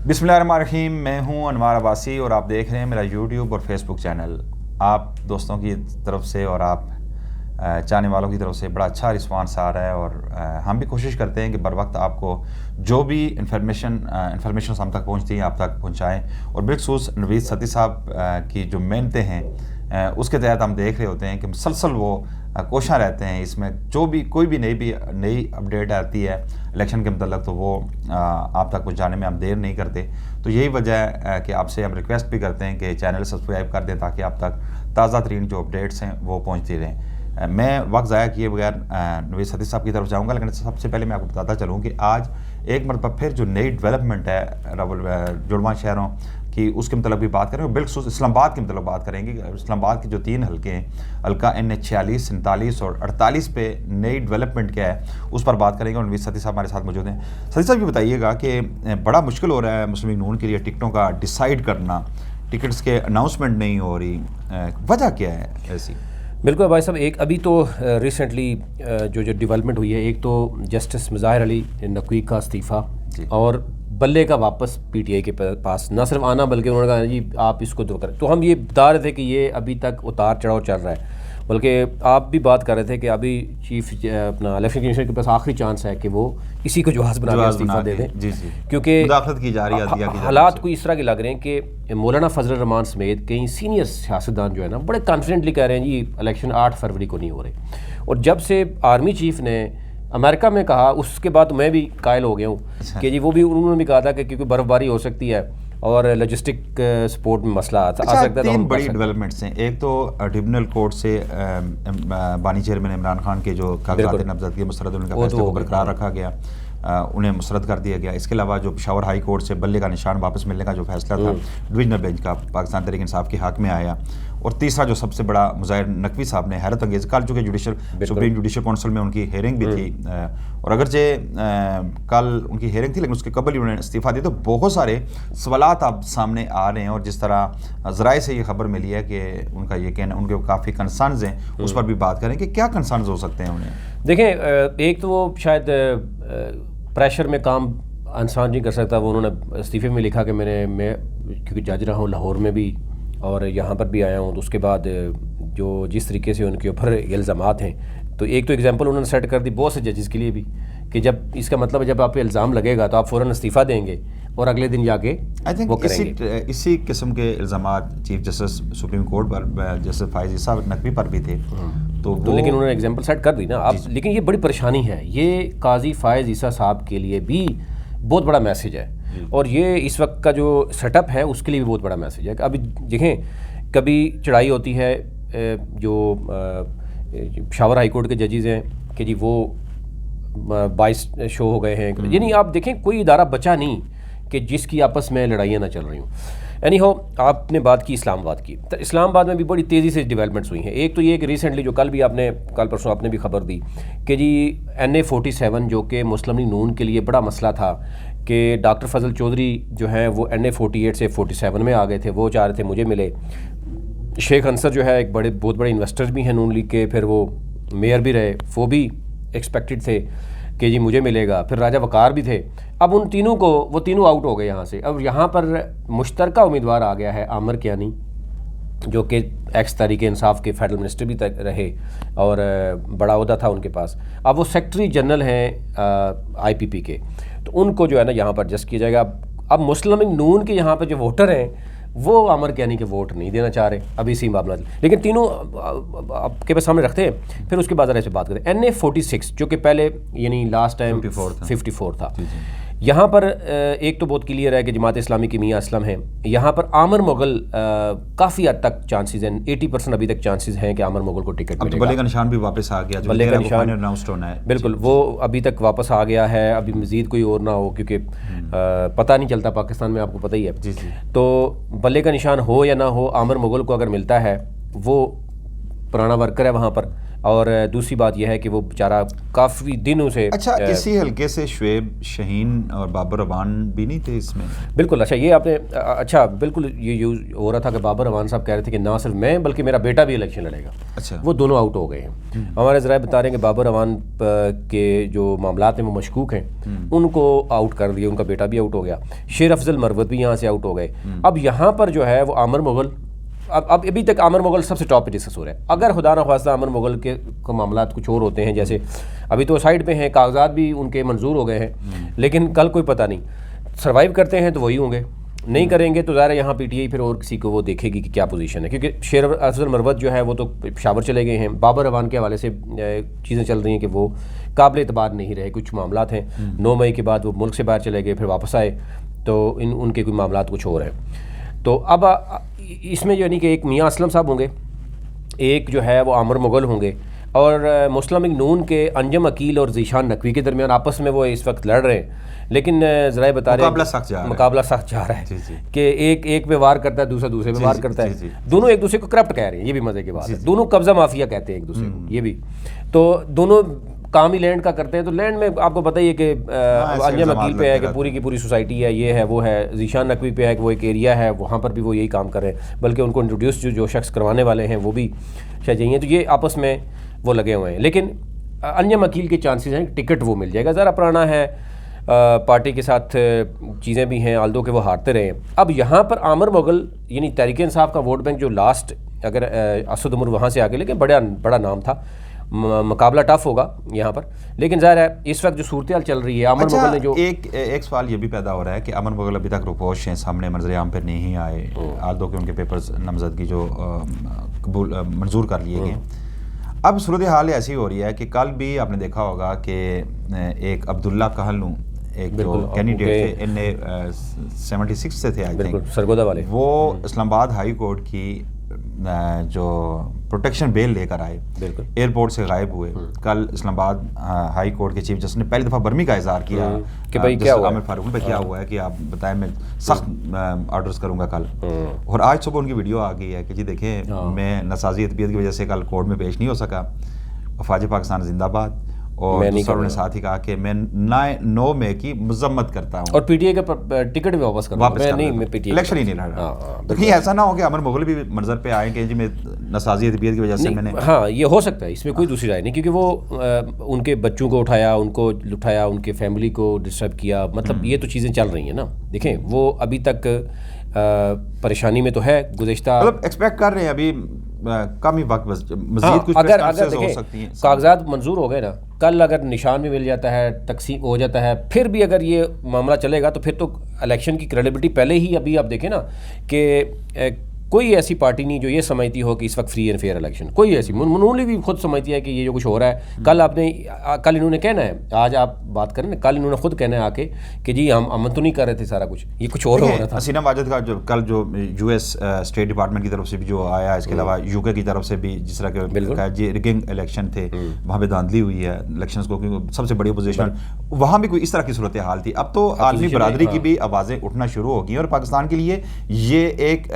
बिस्मिल्लाहिर्रहमानिर्रहीम। मैं हूं अनवार अब्बासी और आप देख रहे हैं मेरा यूट्यूब और फेसबुक चैनल। आप दोस्तों की तरफ से और आप चाहने वालों की तरफ से बड़ा अच्छा रिस्पांस आ रहा है और हम भी कोशिश करते हैं कि बर वक्त आपको जो भी इंफॉर्मेशन हम तक पहुंचती है आप तक पहुंचाएं। और बिलखसूस नवीद सती साहब की जो मेहनतें हैं उसके तहत हम देख रहे होते हैं कि मुसलसल वो कोशिश रहते हैं इसमें जो भी कोई भी नई अपडेट आती है इलेक्शन के मतलब तो वो आप तक पहुंचाने में हम देर नहीं करते। तो यही वजह है कि आपसे हम रिक्वेस्ट भी करते हैं कि चैनल सब्सक्राइब कर दें ताकि आप तक ताज़ा तरीन जो अपडेट्स हैं वो पहुंचती रहें। मैं वक्त ज़ाया किए बगैर नवीद सती साहब की तरफ जाऊँगा, लेकिन सबसे पहले मैं आपको बताता चलूँ कि आज एक मरतबा फिर जो नई डेवलपमेंट है जुड़वा शहरों कि उसके मतलब भी बात करेंगे। बिल्कुल इस्लामाबाद के मतलब बात करेंगे। इस्लामाबाद के जो 3 हल्के हैं हल्का NH 46, 47 और 48 पे नई डेवलपमेंट क्या है उस पर बात करेंगे। और नवीद सती साहब हमारे साथ मौजूद हैं। सती साहब ये बताइएगा कि बड़ा मुश्किल हो रहा है मुस्लिम लीग नून के लिए टिकटों का डिसाइड करना, टिकट्स के अनाउंसमेंट नहीं हो रही, वजह क्या है ऐसी? बिल्कुल भाई साहब, एक अभी तो रिसेंटली जो डेवलपमेंट हुई है, एक तो जस्टिस मुज़ाहिर अली नकवी का इस्तीफ़ा और बल्ले का वापस PTI के पास न सिर्फ आना बल्कि उन्होंने कहा जी आप इसको दो करें। तो हम ये बता रहे थे कि ये अभी तक उतार चढ़ाव चल रहा है, बल्कि आप भी बात कर रहे थे कि अभी चीफ अपना इलेक्शन कमीशन के पास आखिरी चांस है कि वो इसी को जवाब बना के इस्तीफ़ा दे दें, क्योंकि मुदाखलत की जा रही है। हालात कोई इस तरह के लग रहे हैं कि मौलाना फजल रहमान समेत कई सीनियर सियासतदान जो है ना बड़े कॉन्फिडेंटली कह रहे हैं जी इलेक्शन 8 फरवरी को नहीं हो रहे। और जब से आर्मी चीफ ने अमेरिका में कहा उसके बाद मैं भी कायल हो गया हूँ कि जी वो भी उन्होंने भी कहा था कि क्योंकि बर्फबारी हो सकती है और लॉजिस्टिक सपोर्ट में मसला आ सकता है। तो तीन बड़ी डेवलपमेंट्स हैं। एक तो ट्रिब्यूनल कोर्ट से बानी चेयरमैन इमरान खान के जो कागजात नामजदगी मुस्तरद उनका फैसले को बरकरार रखा गया, उन्हें मुस्तरद कर दिया गया। इसके अलावा जो पेशावर हाई कोर्ट से बल्ले का निशान वापस मिलने का जो फैसला था डिवीजनल बेंच का पाकिस्तान तहरीक इंसाफ के हक में आया। और तीसरा जो सबसे बड़ा मुज़ाहिर नकवी साहब ने हैरत अंगेज़ कल चूँकि सुप्रीम जुडिशल काउंसिल में उनकी हेयरिंग भी थी और अगरचे कल उनकी हेयरिंग थी लेकिन उसके कबल ही उन्होंने इस्तीफ़ा दिया। तो बहुत सारे सवालात अब सामने आ रहे हैं और जिस तरह ज़राए से ये खबर मिली है कि उनका ये कहना उनके काफ़ी कंसर्न्स हैं, उस पर भी बात करें कि क्या कंसर्न्स हो सकते हैं उन्हें। देखें, एक तो वो शायद प्रेशर में काम इंसान नहीं कर सकता। वो उन्होंने इस्तीफ़े में लिखा कि मैं क्योंकि जज रहा हूँ लाहौर में भी और यहाँ पर भी आया हूँ, तो उसके बाद जो जिस तरीके से उनके ऊपर इल्ज़ामात हैं, तो एक तो एग्जांपल उन्होंने सेट कर दी बहुत से जजेस के लिए भी कि जब इसका मतलब जब आप पे इल्ज़ाम लगेगा तो आप फ़ौरन इस्तीफ़ा देंगे और अगले दिन जाके वो करेंगे। इसी किस्म के इल्ज़ामात चीफ जस्टिस सुप्रीम कोर्ट पर जस्टिस फायज़ ईसा नकवी पर भी थे। तो लेकिन उन्होंने एग्जाम्पल सेट कर दी ना आप। लेकिन ये बड़ी परेशानी है, ये काजी फायज़ ईसा साहब के लिए भी बहुत बड़ा मैसेज है और ये इस वक्त का जो सेटअप है उसके लिए भी बहुत बड़ा मैसेज है। अभी देखें, कभी चढ़ाई होती है जो पेशावर हाई कोर्ट के जजेस हैं कि जी वो 22 शो हो गए हैं, यानी आप देखें कोई इदारा बचा नहीं कि जिसकी आपस में लड़ाइयाँ ना चल रही हों। एनी हो, आपने बात की इस्लामाबाद की, तो इस्लामाबाद में भी बड़ी तेज़ी से डेवलपमेंट्स हुई हैं। एक तो ये कि रिसेंटली जो कल परसों आपने भी खबर दी कि जी NA 47 जो कि मुस्लिम लीग नून के लिए बड़ा मसला था कि डॉक्टर फजल चौधरी जो हैं वो NA 48 से 47 में आ गए थे, वो चाह रहे थे मुझे मिले। शेख अंसर जो है एक बहुत बड़े इन्वेस्टर भी हैं नून लीग के, फिर वो मेयर भी रहे, वो भी एक्सपेक्टेड थे कि जी मुझे मिलेगा। फिर राजा वकार भी थे। अब उन तीनों को वो तीनों आउट हो गए यहाँ से। अब यहाँ पर मुश्तरका उम्मीदवार आ गया है आमिर कियानी जो कि एक्स तहरीक इंसाफ के फेडरल मिनिस्टर भी रहे और बड़ा ओहदा था उनके पास। अब वो सेक्रेटरी जनरल हैं IPP के, तो उनको जो है ना यहाँ पर एडजस्ट किया जाएगा। अब मुस्लिम लीग नून के यहाँ पर जो वोटर हैं वो आमिर कियानी के वोट नहीं देना चाह रहे अभी इसी मामला, लेकिन तीनों आपके पास सामने रखते हैं। फिर उसके बाद ऐसे बात करें NA 46 जो कि पहले यानी लास्ट टाइम 54 था। यहाँ पर एक तो बहुत क्लियर है कि जमात इस्लामी की मियाँ असलम है। यहाँ पर आमिर मुगल काफ़ी हद तक चांसेस हैं, 80% अभी तक चांसेस हैं कि आमिर मुगल को टिकट मिलेगा। बल्ले का निशान भी वापस आ गया, बल्ले का निशान अनाउंस्ड होना है। बिल्कुल, वो अभी तक वापस आ गया है। अभी मज़ीद कोई और ना हो क्योंकि पता नहीं चलता पाकिस्तान में, आपको पता ही है। तो बल्ले का निशान हो या ना हो, आमिर मुगल को अगर मिलता है, वो पुराना वर्कर है वहाँ पर, और दूसरी बात यह है कि वो बेचारा काफ़ी दिनों से अच्छा, इसी हल्के से शुएब शाहीन और बाबर रवान भी नहीं थे इसमें? बिल्कुल। अच्छा, ये आपने अच्छा बिल्कुल ये यूज़ हो रहा था कि बाबर रवान साहब कह रहे थे कि ना सिर्फ मैं बल्कि मेरा बेटा भी इलेक्शन लड़ेगा। अच्छा, वो दोनों आउट हो गए हैं। हमारे ज़राए बता रहे हैं कि बाबर रवान के जो मामलात हैं वो मशकूक हैं, उनको आउट कर दिया, उनका बेटा भी आउट हो गया। शेर अफजल मरवत भी यहाँ से आउट हो गए। अब यहाँ पर जो है वो आमिर मुगल, अब अभी तक आमिर मुगल सबसे टॉप पे डिस्कस हो रहा है। अगर खुदा न ख्वास्ता आमिर मुगल के मामला कुछ और होते हैं, जैसे अभी तो साइड पे हैं, कागजात भी उनके मंजूर हो गए हैं, लेकिन कल कोई पता नहीं, सर्वाइव करते हैं तो वही होंगे, नहीं करेंगे तो ज़ाहिर है यहाँ पीटीआई फिर और किसी को वो देखेगी कि क्या पोजीशन है। क्योंकि शेर अफजल मरवत जो है वो तो पेशावर चले गए हैं। बाबर रवान के हवाले से चीज़ें चल रही हैं कि वो काबिल एतबार नहीं रहे, कुछ मामलात हैं। 9 मई के बाद वो मुल्क से बाहर चले गए, फिर वापस आए, तो उनके कोई मामलात कुछ और हैं। तो अब इसमें यानी कि एक मियाँ असलम साहब होंगे, एक जो है वो आमिर मुगल होंगे, और मुस्लिम लीग नून के अंजम अकील और ज़ीशान नकवी के दरमियान आपस में वो इस वक्त लड़ रहे हैं। लेकिन ज़राए बता रहे हैं मुकाबला सख्त जा रहा है कि एक पे वार करता है, दूसरे पे वार करता है। दोनों एक दूसरे को करप्ट कह रहे हैं, ये भी मज़े की बात है। दोनों कब्जा माफिया कहते हैं एक दूसरे को, ये भी। तो दोनों काम ही लैंड का करते हैं। तो लैंड में आपको पता ही है कि अंजम अकील पे है कि पूरी की पूरी सोसाइटी है, ये है वो है। ज़ीशान नकवी पे है कि वो एक एरिया है, वहाँ पर भी वो यही काम कर रहे हैं, बल्कि उनको इंट्रोड्यूस जो शख्स करवाने वाले हैं वो भी शायद यही हैं। तो ये आपस में वो लगे हुए हैं। लेकिन अंजम अकील के चांसेस हैं टिकट वो मिल जाएगा। ज़रा पुराना है, पार्टी के साथ चीज़ें भी हैं, आल्दो के वो हारते रहे। अब यहाँ पर आमिर मुगल यानी तहरीक इंसाफ का वोट बैंक जो लास्ट, अगर असद उमर वहाँ से आगे, लेकिन बड़ा नाम था, मुकाबला टफ होगा यहाँ पर। लेकिन ज़ाहिर है इस वक्त जो सूरत हाल चल रही है, आमिर मुगल ने जो एक सवाल ये भी पैदा हो रहा है कि आमिर मुगल अभी तक रुपोश हैं, सामने मंजर आम पर नहीं आए, आल्दो के उनके पेपर्स नामजदगी जो कबूल मंजूर कर लिए गए। अब सूरत हाल ऐसी हो रही है कि कल भी आपने देखा होगा कि एक अब्दुल्ला कहलू, एक जो कैंडिडेट थे, इनने 76 से थे आई थिंक, सरगोदा वाले, वो इस्लामाबाद हाई कोर्ट की जो प्रोटेक्शन बेल लेकर आए, एयरपोर्ट से गायब हुए। कल इस्लामाबाद हाई कोर्ट के चीफ जस्टिस ने पहली दफ़ा बर्मी का इजहार किया कि भाई क्या हुआ, आमिर फारूक पे क्या हुआ है, कि आप बताएं, मैं सख्त ऑर्डर्स करूंगा कल। और आज सुबह उनकी वीडियो आ गई है कि जी देखें, मैं नसाजी तबीयत की वजह से कल कोर्ट में पेश नहीं हो सका, वफाज पाकिस्तान जिंदाबाद। और दूसरों ने साथ ही कहा कि मैं 9 मई की मजम्मत करता हूँ और पीटीआई का टिकट भी वापस मैं पीटीआई इलेक्शन ही नहीं लड़ रहा। तो कहीं ऐसा ना हो कि आमिर मुगल भी मंजर पे आए कि जी मैं नसाजी तबीयत की वजह से मैंने, हाँ ये हो सकता है, इसमें कोई दूसरी राय नहीं, क्योंकि वो उनके बच्चों को उठाया, उनको लुटाया, उनके फैमिली को डिस्टर्ब किया, मतलब ये तो चीज़ें चल रही हैं ना। देखें वो अभी तक परेशानी में तो है, गुज़िश्ता मतलब एक्सपेक्ट कर रहे हैं अभी कम ही वक्त, बस मज़ीद कुछ अगर हो सकती हैं। कागजात मंजूर हो गए ना, कल अगर निशान भी मिल जाता है, तकसीम हो जाता है, फिर भी अगर ये मामला चलेगा तो फिर तो इलेक्शन की क्रेडिबिलिटी पहले ही, अभी आप देखें ना कि कोई ऐसी पार्टी नहीं जो ये समझती हो कि इस वक्त फ्री एंड फेयर इलेक्शन, कोई ऐसी, मुनूली भी खुद समझती है कि ये जो कुछ हो रहा है। कल इन्होंने कहना है, आज आप बात करें ना, कल इन्होंने खुद कहना है आके कि जी हम तो नहीं कर रहे थे सारा कुछ, ये कुछ और हो रहा था। हसीना वाजिद का जो कल जो यूएस स्टेट डिपार्टमेंट की तरफ से भी जो आया, इसके अलावा यूके की तरफ से भी जिस तरह के जी रिगिंग इलेक्शन थे, वहाँ पे धांधली हुई है इलेक्शन को, क्योंकि सबसे बड़ी अपोजिशन, वहाँ भी कोई इस तरह की सूरत हाल थी। अब तो आलमी बरादरी की भी आवाज़ें उठना शुरू हो गई और पाकिस्तान के लिए ये एक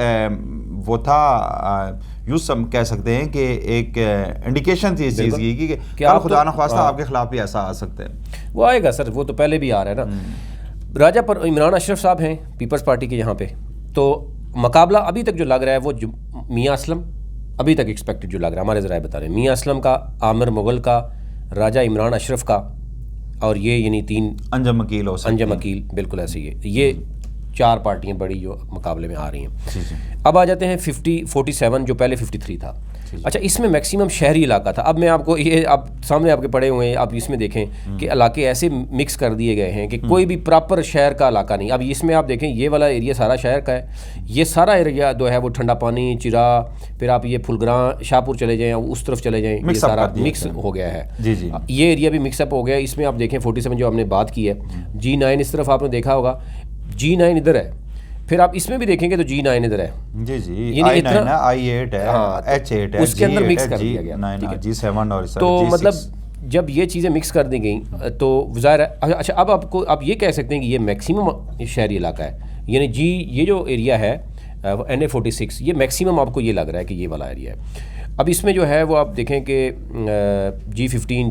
वो था, यूँ सब कह सकते हैं कि एक इंडिकेशन थी इस चीज़ की कि कल खुदा न ख्वास्ता आपके खिलाफ भी ऐसा आ सकता है। वो आएगा सर, वो तो पहले भी आ रहा है ना। राजा पर इमरान अशरफ साहब हैं पीपल्स पार्टी के यहाँ पे, तो मुकाबला अभी तक जो लग रहा है वो मियाँ असलम, अभी तक एक्सपेक्टेड जो लग रहा है, हमारे ज़राए बता रहे हैं, मियाँ असलम का, आमिर मुगल का, राजा इमरान अशरफ का, और ये यानी 3 अंजम अकील, बिल्कुल ऐसे ही है। ये 4 पार्टियां बड़ी जो मुकाबले में आ रही हैं। अब आ जाते हैं 47 जो पहले 53 था। अच्छा, इसमें मैक्सिमम शहरी इलाका था। अब मैं आपको ये आप सामने आपके पड़े हुए हैं, आप इसमें देखें कि इलाके ऐसे मिक्स कर दिए गए हैं कि कोई भी प्रॉपर शहर का इलाका नहीं। अब इसमें आप देखें, ये वाला एरिया सारा शहर का है, ये सारा एरिया जो है वो ठंडा पानी, चिरा, फिर आप ये फुलग्रां, शाहपुर चले जाएँ, उस तरफ चले जाएँ, ये सारा मिक्स हो गया है। ये एरिया भी मिक्सअप हो गया। इसमें आप देखें 47 जो हमने बात की है, G9 इस तरफ आपने देखा होगा, G9 इधर है, फिर आप इसमें भी देखेंगे तो G9 इधर है, जी I9 है, I8 है, H8 है, उसके अंदर मिक्स कर दिया गया, G7 और तो मतलब जब ये चीज़ें मिक्स कर दी गई तो ज़ाहिर है। अच्छा, अब आपको आप ये कह सकते हैं कि ये मैक्सिमम शहरी इलाका है, यानी ये जो एरिया है NA46, ये मैक्सिमम आपको ये लग रहा है कि ये वाला एरिया है। अब इसमें जो है वो आप देखें कि G15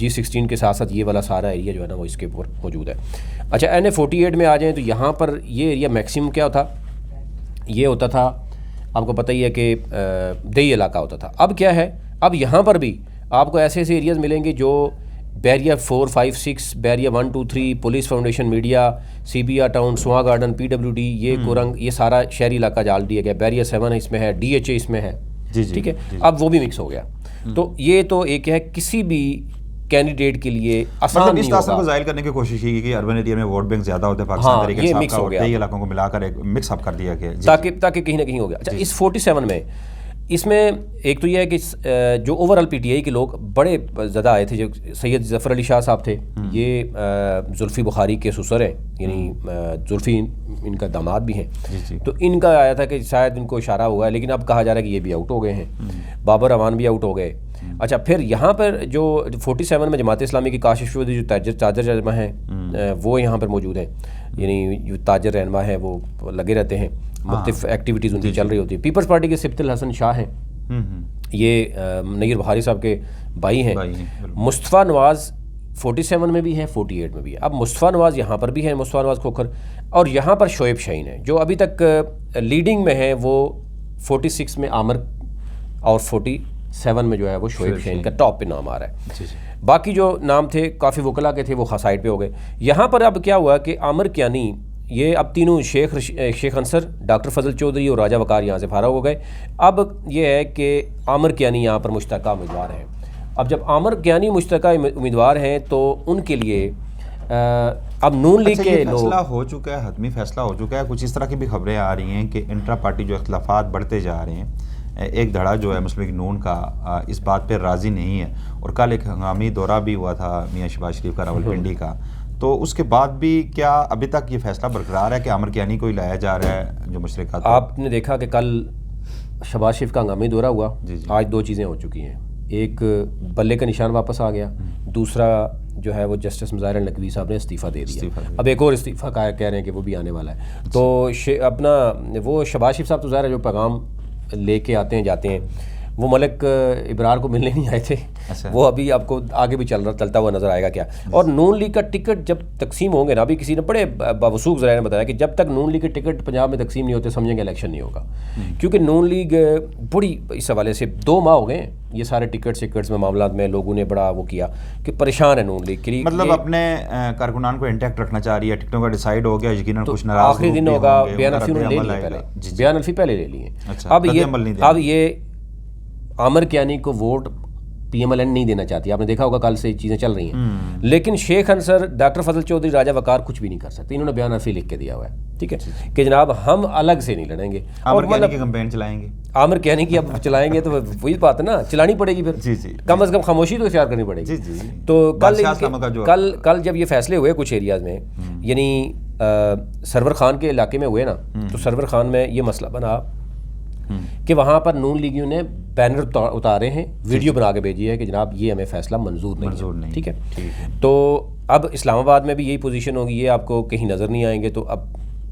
G16 के साथ साथ ये वाला सारा एरिया जो है ना वो इसके ऊपर मौजूद है। अच्छा NA48 में आ जाएँ तो यहाँ पर ये एरिया मैक्सिमम क्या होता, ये होता था आपको पता ही है कि दही इलाका होता था। अब क्या है, अब यहाँ पर भी आपको ऐसे ऐसे एरियाज़ मिलेंगे जो barrier 4, 5, 6, barrier 1, 2, 3, police foundation, media, CBR town, Suha garden, PWD, ये कोरंग, ये सारा शहरी इलाका डाल दिया गया। बैरियर 7 इसमें है, DHA इसमें है, ठीक है। अब वो भी मिक्स हो गया। तो ये तो एक है किसी भी कैंडिडेट के लिए आसान मतलब नहीं इस तासर होगा। को जाहिर करने की कोशिश की कि अर्बन एरिया में वोट बैंक ज्यादा होते हैं पाकिस्तान तरीके ये से, मिक्स हो गया, कई इलाकों को मिलाकर एक मिक्स अप कर दिया गया ताकि कहीं ना कहीं हो गया। अच्छा, इस 47 में इसमें एक तो ये है कि जो ओवरऑल PTI के लोग बड़े ज़्यादा आए थे, जो सैयद ज़फ़र अली शाह साहब थे, ये जुल्फ़ी बुखारी के ससुर हैं, यानी जुल्फ़ी इनका दामाद भी हैं, तो इनका आया था कि शायद इनको इशारा हुआ है, लेकिन अब कहा जा रहा है कि ये भी आउट हो गए हैं। बाबर अवान भी आउट हो गए। अच्छा, फिर यहाँ पर जो 47 में जमात इस्लामी की काशिश जो ताजर रहनमा हैं वो यहाँ पर मौजूद हैं, यानी जो ताजर रहनमा है वो लगे रहते हैं, मुख्तलिफ एक्टिविटीज़ उनकी चल रही होती है। पीपल्स पार्टी के सिब्तिल हसन शाह हैं, ये नय्यर बहारी साहब के भाई हैं। मुस्तफ़ा नवाज़ 47 में भी है, 48 में भी है। अब मुस्तफ़ा नवाज़ यहाँ पर भी है, मुस्तफ़ा नवाज़ खोखर, और यहाँ पर शोएब शाहीन है जो अभी तक लीडिंग में है। वो 46 में आमर और 47 में जो है वो शोएब शाहीन का टॉप पे नाम आ रहा है। बाकी जो नाम थे काफ़ी वकला के थे वो साइड पे हो गए। यहाँ पर अब क्या हुआ कि आमिर कियानी, ये अब तीनों शेख अंसर, डॉक्टर फजल चौधरी और राजा वकार यहाँ से फारग हो गए। अब ये है कि आमिर कियानी यहाँ पर मुश्तरका उम्मीदवार हैं। अब जब आमिर कियानी मुश्तरका उम्मीदवार हैं तो उनके लिए अब नून लीग के लोग, फैसला हो चुका है, हतमी फैसला हो चुका है। कुछ इस तरह की भी खबरें आ रही हैं कि इंट्रा पार्टी जो इख्तलाफात बढ़ते जा रहे हैं, एक धड़ा जो है मुस्लिम लीग नून का इस बात पर राज़ी नहीं है। और कल एक हंगामी दौरा भी हुआ था मियाँ शहबाज शरीफ का रावलपिंडी का, तो उसके बाद भी क्या अभी तक ये फैसला बरकरार है कि आमिर कियानी को ही लाया जा रहा है जो मुशरिकात? आपने देखा कि कल शहबाज शरीफ का हंगामी दौरा हुआ, आज दो चीज़ें हो चुकी हैं। एक बल्ले का निशान वापस आ गया, दूसरा जो है वो जस्टिस मुज़ाहिर नकवी साहब ने इस्तीफ़ा दे दिया। अब एक और इस्तीफ़ा कह रहे हैं कि वो भी आने वाला है। तो अपना वो शहबाज शरीफ साहब तो ज़ाहिर है जो पैगाम लेके आते हैं जाते हैं, वो मलिक इब्रार को मिलने नहीं आए थे। वो अभी आपको आगे भी चलता हुआ नज़र आएगा क्या। और नून लीग का टिकट जब तकसीम होंगे ना, अभी किसी ने बड़े बावसूख ज़राए ने बताया कि जब तक नून लीग के टिकट पंजाब में तकसीम नहीं होते समझेंगे इलेक्शन नहीं होगा। क्योंकि नून लीग बड़ी इस हवाले से 2 माह हो गए ये सारे टिकट्स में मामला में लोगों ने बड़ा वो किया कि परेशान है नून लीग के लिए, मतलब अपने कारकुनान को इंटैक्ट रखना चाह रही है। टिकटों का डिसाइड हो गया, यकीनन कुछ नाराज आखिरी दिन होगा। बयान अल्फी उन्होंने ले लिया पहले, बयान अल्फी पहले ले लिए। अब ये आमिर कियानी को वोट PMLN नहीं देना चाहती। आपने देखा होगा कल से चीज़ें चल रही हैं। लेकिन शेख अंसर, डॉक्टर फजल चौधरी, राजा वकार कुछ भी नहीं कर सकते। इन्होंने बयान अल्फी लिख के दिया हुआ है, ठीक है, कि जनाब हम अलग से नहीं लड़ेंगे और मतलब कैंपेन चलाएंगे। आमिर कियानी की अब चलाएंगे तो वही बात है ना, चलानी पड़ेगी फिर। कम अज़ कम खामोशी तो इख्तियार करनी पड़ेगी। तो कल जब ये फैसले हुए कुछ एरियाज़ में, यानी सरवर खान के इलाके में हुए ना, तो सरवर खान में ये मसला बना कि वहाँ पर नून लीगियों ने बैनर उतारे हैं, वीडियो बना के भेजी है कि जनाब ये हमें फैसला मंजूर नहीं, ठीक है। तो अब इस्लामाबाद में भी यही पोजीशन होगी, ये आपको कहीं नज़र नहीं आएंगे। तो अब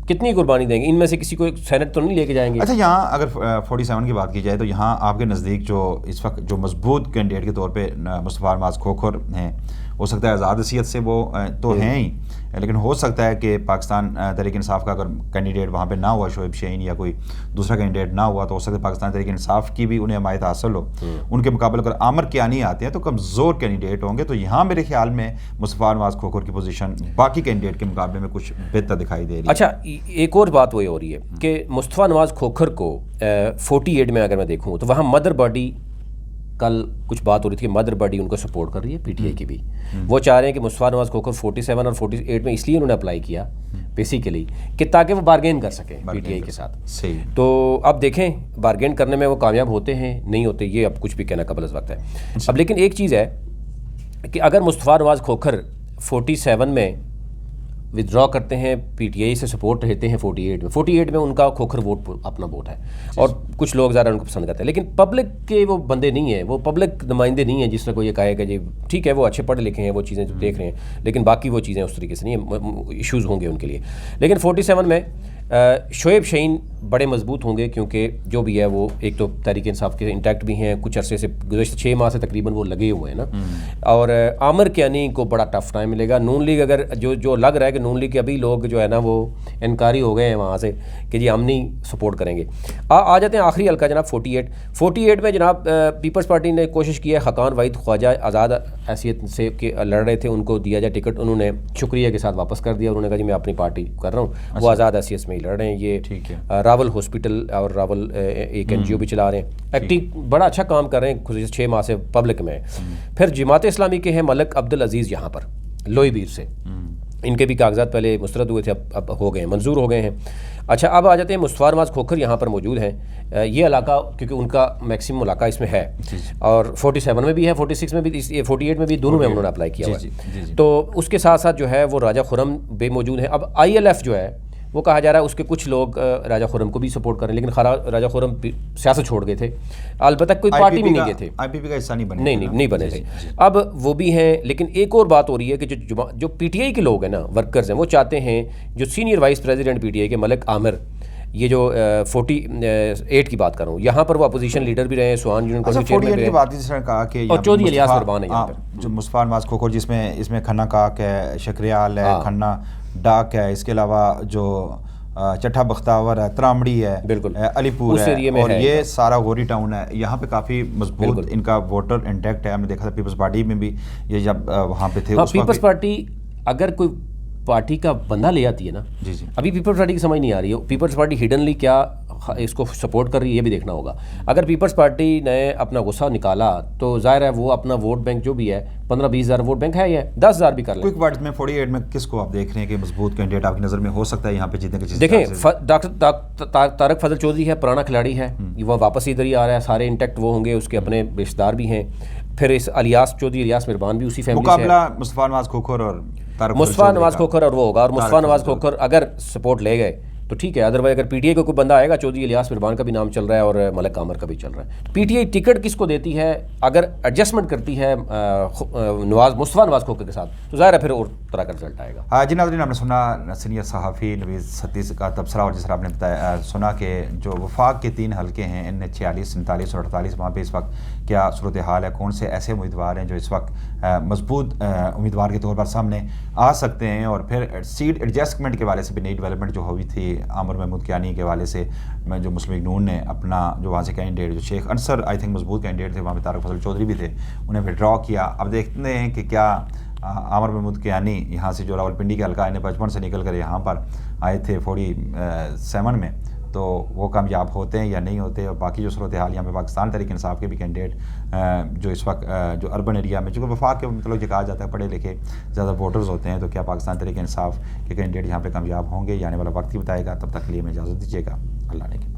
कितनी कुर्बानी देंगे? इनमें से किसी को सेनेट तो नहीं लेके जाएंगे। अच्छा, यहाँ अगर 47 की बात की जाए तो यहाँ आपके नज़दीक जो इस वक्त जो मजबूत कैंडिडेट के तौर पे मुस्तफ़ा नवाज़ खोखर हैं, हो सकता है आज़ाद हैसियत से वो तो हैं ही, लेकिन हो सकता है कि पाकिस्तान तहरीक इंसाफ का अगर कैंडिडेट वहाँ पे ना हुआ, शोएब शाहीन या कोई दूसरा कैंडिडेट ना हुआ, तो हो सकता है पाकिस्तान तहरीक इंसाफ की भी उन्हें हमायत हासिल हो। उनके मुकाबले अगर आमिर कियानी आते हैं तो कमज़ोर कैंडिडेट होंगे। तो यहाँ मेरे ख्याल में मुस्तफ़ा नवाज़ खोखर की पोजीशन बाकी कैंडिडेट के मुकाबले में कुछ बेहतर दिखाई दे रही है। अच्छा, एक और बात वही हो रही है कि मुस्तफ़ा नवाज़ खोखर को 48 में अगर मैं देखूँ तो वहाँ मदर बॉडी, कल कुछ बात हो रही थी कि मदर बॉडी उनको सपोर्ट कर रही है, PTI की भी। वो चाह रहे हैं कि मुस्तफ़ा नवाज़ खोखर 47 और 48 में इसलिए उन्होंने अप्लाई किया बेसिकली कि ताकि वो बारगेन कर सकें PTI के साथ। सही। तो अब देखें बारगेन करने में वो कामयाब होते हैं नहीं होते, ये अब कुछ भी कहना कबल अज़ वक्त है। अब लेकिन एक चीज़ है कि अगर मुस्तफ़ा नवाज़ खोखर 47 में विदड्रॉ करते हैं, PTI से सपोर्ट रहते हैं 48 में उनका खोखर वोट अपना वोट है और कुछ लोग ज़्यादा उनको पसंद करते हैं। लेकिन पब्लिक के वो बंदे नहीं हैं, वो पब्लिक नुमाइंदे नहीं हैं जिस तरह को ये कहेगा जी ठीक है वो अच्छे पढ़े लिखे हैं, वो चीज़ें जो देख रहे हैं, लेकिन बाकी वो चीज़ें उस तरीके से नहीं है, इशूज़ होंगे उनके लिए। लेकिन 47 में शोएब शाहीन बड़े मजबूत होंगे, क्योंकि जो भी है वो एक तो तहरीक इंसाफ के इंटैक्ट भी हैं, कुछ अरसे से गुज़श्ता 6 माह से तकरीबन वो लगे हुए हैं ना। और आमिर कियानी को बड़ा टफ टाइम मिलेगा। नून लीग अगर जो लग रहा है कि नून लीग के अभी लोग जो है ना वो इनकारी हो गए हैं वहाँ से कि जी हम नहीं सपोर्ट करेंगे। आ जाते हैं आखिरी हल्का जनाब 48 में जनाब पीपल्स पार्टी ने कोशिश की है हकान वाहिद ख्वाजा आज़ाद हैसियत से कि लड़ रहे थे उनको दिया जाए टिकट, उन्होंने शुक्रिया के साथ वापस कर दिया। उन्होंने कहा जी मैं अपनी पार्टी कर रहा हूँ, वो आज़ाद हैसियत में ही लड़ रहे हैं। ये ठीक है। रावल हॉस्पिटल और रावल एक NGO भी चला रहे हैं, एक्टिव बड़ा अच्छा काम कर रहे हैं 6 माह से पब्लिक में। फिर जमात इस्लामी के हैं मलिक अब्दुल अजीज़ यहाँ पर लोईबीर से, इनके भी कागजात पहले मुस्तरद हुए थे, अब हो गए हैं, मंजूर हो गए हैं। अच्छा, अब आ जाते हैं मुस्तफ़ा नवाज़ खोखर यहाँ पर मौजूद हैं। ये इलाका क्योंकि उनका मैक्सिमम इलाका इसमें है और 47 में भी है, 46 में भी, 48 में भी, दोनों में उन्होंने अप्लाई किया हुआ है। तो उसके साथ साथ जो है वो राजा खुरम भी मौजूद है। अब ILF जो है वो कहा जा रहा है उसके कुछ लोग राजा खुरम को भी सपोर्ट कर रहे हैं, लेकिन राजा खुरम सियासत छोड़ गए थे, अलबत्ता कोई पार्टी में नहीं गए थे, IPP का हिस्सा नहीं बने, नहीं बने थे। अब वो भी हैं, लेकिन एक और बात हो रही है कि जो PTI के लोग हैं ना, वर्कर्स हैं, वो चाहते हैं जो सीनियर वाइस प्रेसिडेंट PTI के मलिक आमिर, ये जो 48 की बात कर रहा हूँ, यहाँ पर वो अपोजिशन लीडर भी रहे हैं, सुहान यूनियन काउंसिल चेयरमैन भी रहे, और चौधरी इलियास मिरबान है यहाँ पर, जो मुस्तफ़ा नवाज़ खोखर जिसमें इसमें खन्ना काक है, शकरियाल है, खन्ना डाक है, इसके अलावा जो चट्ठा बख्तावर है, त्रामड़ी है, बिल्कुल अलीपुर है, और ये सारा गोरी टाउन है। यहाँ पे काफ़ी मजबूत इनका वोटर इंटैक्ट है। हमने देखा था पीपल्स पार्टी में भी ये जब वहाँ पे थे। हाँ, पीपल्स पार्टी अगर कोई पार्टी का बंदा ले आती है ना, अभी पीपल्स पार्टी की समझ नहीं आ रही है पीपल्स पार्टी हिडनली क्या इसको सपोर्ट कर रही है, ये भी देखना होगा। अगर पीपल्स पार्टी ने अपना गुस्सा निकाला तो जाहिर है वो अपना वोट बैंक जो भी है 15-20 हज़ार वोट बैंक है, ये 10 हज़ार भी कर ले। क्विक वर्ड्स में 48 में किसको आप देख रहे हैं कि मजबूत कैंडिडेट आपकी नज़र में हो सकता है यहाँ पे जीतने की? देखें, डॉक्टर तारक फजल चौधरी है, पुराना खिलाड़ी है, वो वापस इधर ही आ रहा है, सारे इंटैक्ट वो होंगे, उसके अपने रिश्तेदार भी हैं। फिर इस चौधरी इलियास मिरबान भी उसी फैमिली से है। मुकाबला मुस्तफ़ा नवाज़ खोखर और मुस्तफ़ा नवाज़ खोखर और वो होगा, और मुस्तफ़ा नवाज़ खोखर अगर सपोर्ट ले गए तो ठीक है, अदरवाइज अगर PTI का कोई बंदा आएगा, चौधरी इलियास मिरबान का भी नाम चल रहा है और मलिक आमिर का भी चल रहा है। PTI टिकट किसको देती है, अगर एडजस्टमेंट करती है मुस्तफ़ा नवाज़ खोखर के साथ, तो ज़ाहिर है फिर और तरह का रिजल्ट आएगा। हाँ जी नाज़रीन, आपने सुना सीनियर सहाफ़ी नवीद सतीश का तबसरा, और जिस तरह आपने बताया सुना कि जो वफाक के 3 हल्के हैं इनमें 46, 47 और 48, वहाँ पे इस वक्त क्या सूरत हाल है, कौन से ऐसे उम्मीदवार हैं जो इस वक्त मजबूत उम्मीदवार के तौर पर सामने आ सकते हैं। और फिर सीट एडजस्टमेंट के वाले से भी नई डेवलपमेंट जो हुई थी आमिर महमूद कियानी के वाले से, जो मुस्लिम लीग नून ने अपना जो वहाँ से कैंडिडेट जो शेख अंसर आई थिंक मजबूत कैंडिडेट थे, वहाँ पे तारक फजल चौधरी भी थे, उन्हें विड्रॉ किया। अब देखते हैं कि क्या आमिर महमूद कियानी यहाँ से जो रावलपिंडी के हल्का इन्हें 55 से निकल कर यहाँ पर आए थे 47 में, तो वो कामयाब होते हैं या नहीं होते। और बाकी जो सूरत हाल यहाँ पे पाकिस्तान तहरीक इंसाफ के भी कैंडिडेट जो इस वक्त जो अर्बन एरिया में, चूँकि वफाक के मतलब जो कहा जाता है पढ़े लिखे ज़्यादा वोटर्स होते हैं, तो क्या पाकिस्तान तहरीक इंसाफ के कैंडिडेट यहाँ पे कामयाब होंगे, या आने वाला वक्त ही बताएगा। तब तक के लिए मैं इजाज़त दीजिएगा, अल्लाह ने।